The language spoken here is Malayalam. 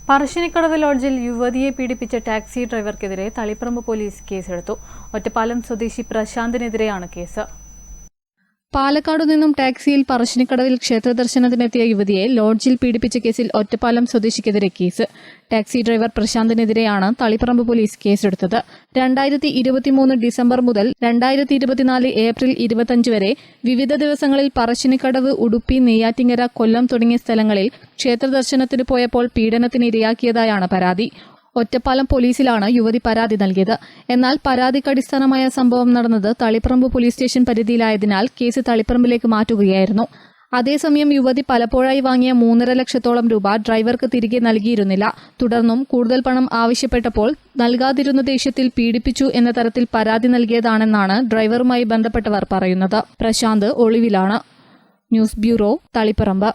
പറശ്ശിനിക്കടവ് ലോഡ്ജിൽ യുവതിയെ പീഡിപ്പിച്ച ടാക്സി ഡ്രൈവർക്കെതിരെ തളിപ്പറമ്പ് പോലീസ് കേസെടുത്തു. ഒറ്റപ്പാലം സ്വദേശി പ്രശാന്തിനെതിരെയാണ് കേസ്. പാലക്കാട് നിന്നും ടാക്സിയിൽ പറശ്ശിനിക്കടവിൽ ക്ഷേത്രദർശനത്തിനെത്തിയ യുവതിയെ ലോഡ്ജിൽ പീഡിപ്പിച്ച കേസിൽ ഒറ്റപ്പാലം സ്വദേശിക്കെതിരെ കേസ്. ടാക്സി ഡ്രൈവർ പ്രശാന്തിനെതിരെയാണ് തളിപ്പറമ്പ് പോലീസ് കേസെടുത്തത്. 2023 ഡിസംബർ മുതൽ 2024 ഏപ്രിൽ 25 വരെ വിവിധ ദിവസങ്ങളിൽ പറശ്ശിനിക്കടവ്, ഉടുപ്പി, നെയ്യാറ്റിങ്കര, കൊല്ലം തുടങ്ങിയ സ്ഥലങ്ങളിൽ ക്ഷേത്രദർശനത്തിന് പോയപ്പോൾ പീഡനത്തിന് ഇരയാക്കിയതായാണ് പരാതി. ഒറ്റപ്പാലം പോലീസിലാണ് യുവതി പരാതി നൽകിയത്. എന്നാൽ പരാതിക്കടിസ്ഥാനമായ സംഭവം നടന്നത് തളിപ്പറമ്പ് പോലീസ് സ്റ്റേഷൻ പരിധിയിലായതിനാൽ കേസ് തളിപ്പറമ്പിലേക്ക് മാറ്റുകയായിരുന്നു. അതേസമയം യുവതി പലപ്പോഴായി വാങ്ങിയ 3.5 ലക്ഷത്തോളം രൂപ ഡ്രൈവർക്ക് തിരികെ നൽകിയിരുന്നില്ല. തുടർന്നും കൂടുതൽ പണം ആവശ്യപ്പെട്ടപ്പോൾ നൽകാതിരുന്ന ദേഷ്യത്തിൽ പീഡിപ്പിച്ചു എന്ന തരത്തിൽ പരാതി നൽകിയതാണെന്നാണ് ഡ്രൈവറുമായി ബന്ധപ്പെട്ടവർ പറയുന്നത്. പ്രശാന്ത് ഒളിവിലാണ്. News bureau, Taliparamba.